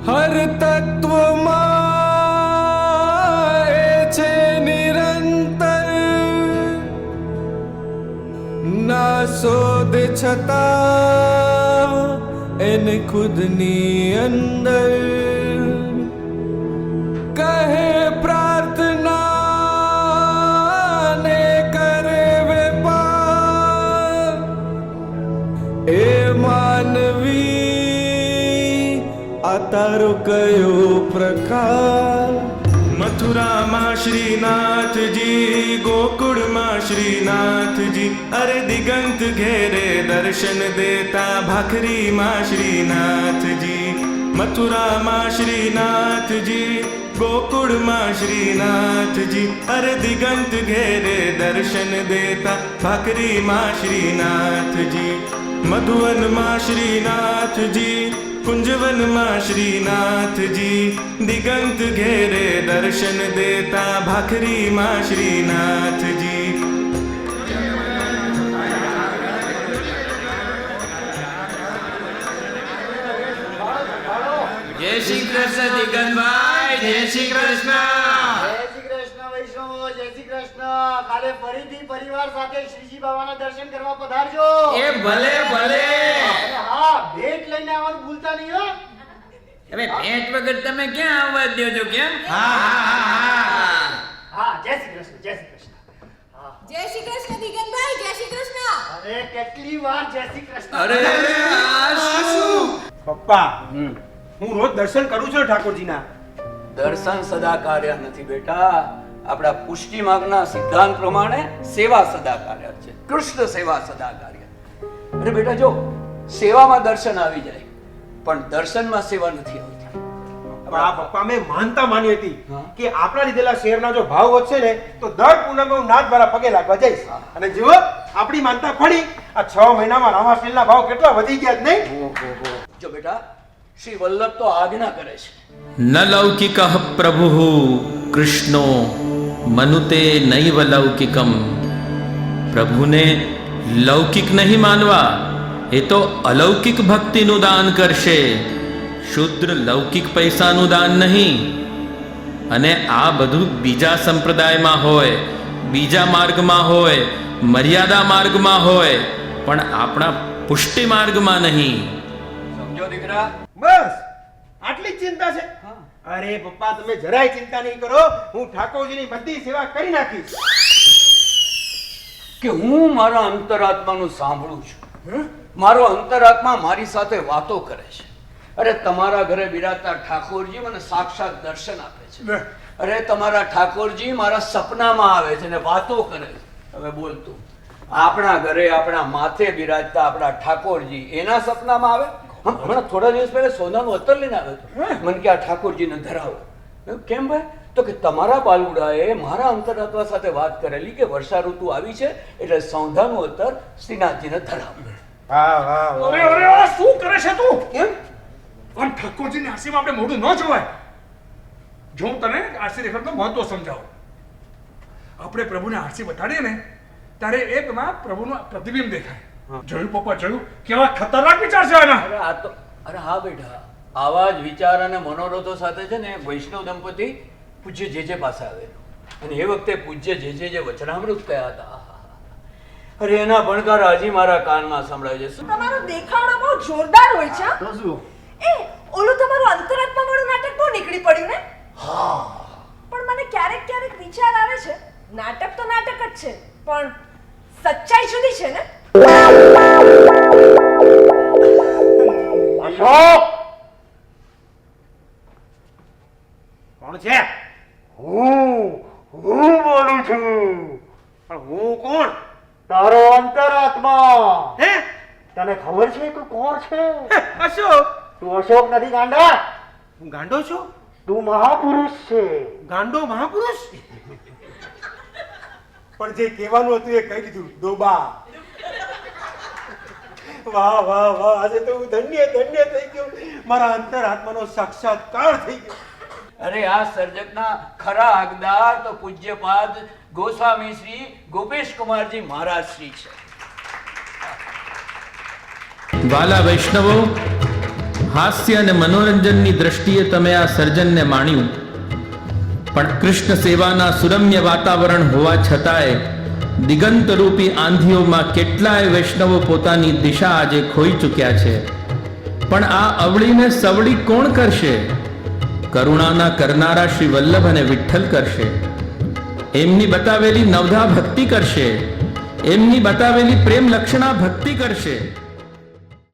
હર તત્વમાં એ છે નિરંતર, ના શોધ છતાં એને ખુદની અંદર કહે પ્રાર્થના ને કરે વેપાર, એ માનવી આ તારો કયો પ્રકાર? મથુરામાં શ્રીનાથજી, ગોકુળમાં શ્રીનાથજી, અરે દિગંત ઘેરે દર્શન દેતા ભાખરીમાં શ્રીનાથજી. મથુરામાં શ્રીનાથજી, ગોકુળમાં શ્રીનાથજી, અરે દિગંત ઘેરે દર્શન દેતા ભાખરીમાં શ્રીનાથજી. મધુવનમાં શ્રીનાથજી, કુંજવનમાં શ્રીનાથજી, દિગંત ઘેરે દર્શન દેતા ભાખરીમાં શ્રીનાથજી. જય શ્રી કૃષ્ણ દિગંતભાઈ, જય શ્રી કૃષ્ણ. જય શ્રી કૃષ્ણ વૈષ્ણવો, જય શ્રી કૃષ્ણ. કાલે ફરીથી પરિવાર સાથે શ્રીજી બાબાના દર્શન કરવા પધારજો. એ ભલે ભલે. અરે હા, ભેટ લઈને આવવાનું ભૂલતા નહીં હો. હવે ભેટ વગર તમે ક્યાં આવવા દો છો? કેમ? હા. હા, જય શ્રી કૃષ્ણ, જય શ્રી કૃષ્ણ. હા. જય શ્રી કૃષ્ણ દિગંતભાઈ, જય શ્રી કૃષ્ણ. અરે કેટલી વાર જય શ્રી કૃષ્ણ. અરે આ શું? પપ્પા, હું રોજ દર્શન કરું છું ઠાકોરજીના. દર્શન સદા કાર્ય નથી બેટા. આપણા પુષ્ટિ માર્ગના સિદ્ધાંત પ્રમાણે સેવા સદા કાર્ય છે. કૃષ્ણ સેવા સદા કાર્ય. અરે બેટા જો, સેવામાં દર્શન આવી જાય પણ દર્શનમાં સેવા નથી આવતી. પણ આ પપ્પા મેં માનતા માની હતી હા. કે આપણા લીધેલા શેરના જો ભાવ વધશે ને તો દર પૂનમે હું નાથ દ્વારા પગે લાગવા જઈશ. અને જુઓ, આપણી માનતા ફળી. આ 6 મહિનામાં રામાશ્રીના ભાવ કેટલા વધી ગયા જ નહીં? જો બેટા, શ્રી વલ્લભ તો આજ્ઞા કરે છે. ન લૌકિક પ્રભુ કૃષ્ણો મનુતે નૈવ લૌકિકમ. પ્રભુને લૌકિક નહીં માનવા, એ તો અલૌકિક ભક્તિનું દાન કરશે. શુદ્ર લૌકિક પૈસાનું દાન નહીં. અને આ બધું બીજા સંપ્રદાયમાં હોય, બીજા માર્ગમાં હોય, મર્યાદા માર્ગમાં હોય, પણ આપણા પુષ્ટિ માર્ગમાં નહીં. સમજો દીકરા? બસ આટલી જ ચિંતા છે? અરે પપ્પા, તમે જરાય ચિંતા નહીં કરો. હું ઠાકોરજીની બધી સેવા કરી નાખીશ. કે હું મારા અંતરાત્માનું સાંભળું છું. મારો અંતરાત્મા મારી સાથે વાતો કરે છે. અરે તમારા ઘરે બિરાજતા ઠાકોરજી મને સાક્ષાત દર્શન આપે છે. અરે તમારા ઠાકોરજી મારા સપનામાં આવે છે ને વાતો કરે છે. હવે બોલ તું, આપણા ઘરે આપણા માથે બિરાજતા આપણા ઠાકોરજી એના સપનામાં આવે? હમણાં થોડા દિવસ પહેલા સોનાનું અત્તર લઈને આવ્યો હતો. મને કે આ ઠાકોરજીને ધરાવો. કેમ ભાઈ? તો કે તમારા બાલુડાએ મારા અંતરાત્મા સાથે વાત કરેલી કે વર્ષા ઋતુ આવી છે એટલે સૌંધાનું અત્તર શ્રીનાથજીને ધરાવો. વાહ વાહ વાહ. અરે અરે આ શું કરે છે તું? કેમ? આમ ઠાકોરજીની આરસીમાં આપણે મોઢું ન જોવાય. જો હું તને આરસી રેખાનું મહત્વ સમજાવું. આપણે પ્રભુને આરસી બતાડીએ ને ત્યારે એકમાં પ્રભુનું પ્રતિબિંબ દેખાય. જોયું પપ્પા, જોયું કેવા ખતરનાક વિચાર છે આના? અરે આ તો, અરે હા બેટા, આવા જ વિચાર અને મનોરથો સાથે છે ને વૈષ્ણવ દંપતી પૂજ્ય જે પાસે આવેલું. અને એ વખતે પૂજ્ય જે વચનામૃત કયા હતા. અરે એના ભણકાર હજી મારા કાનમાં સંભળાય છે. શું? તમારો દેખાડો બહુ જોરદાર હોય છે. તો શું? એ ઓલું તમારું અંતરાત્મા વાળું નાટક બહુ નીકળી પડ્યું ને? પણ મને ક્યારેક ક્યારેક વિચાર આવે છે, નાટક તો નાટક જ છે પણ સચ્ચાઈ જુદી છે ને? અશોક, કોણ છે? હું બોલું છું. પણ હું કોણ? તારો અંતરાત્મા. હે? તને ખબર છે તું કોણ છે? અશોક? તું અશોક નથી ગાંડા. હું ગાંડો છું? તું મહાપુરુષ છે. ગાંડો મહાપુરુષ? પણ જે કહેવાનું હતું એ કહી દીધું. ડોબા. વાહ વાહ વાહ, આજે તો હું ધન્ય ધન્ય થઈ ગયો. મારા અંતરાત્માનો સાક્ષાત્કાર થઈ ગયો. અરે આ સર્જકના ખરા હકદાર તો પૂજ્યપાદ ગોસ્વામી શ્રી ગોપેશ કુમારજી મહારાજ શ્રી છે. વાલા વૈષ્ણવો, હાસ્ય અને મનોરંજનની દ્રષ્ટિએ તમે આ સર્જનને માણ્યું, પણ કૃષ્ણ સેવાના સુરમ્ય વાતાવરણ હોવા છતાંય દિગંતરૂપી આંધીઓમાં કેટલાય વૈષ્ણવો પોતાની દિશા આજે ખોઈ ચૂક્યા છે. પણ આ અવળીને સવળી કોણ કરશે? કરુણાના કરનારા શ્રી વલ્લભ અને વિઠ્ઠલ કરશે. એમની બતાવેલી નવધા ભક્તિ કરશે, એમની બતાવેલી પ્રેમ લક્ષણા ભક્તિ કરશે.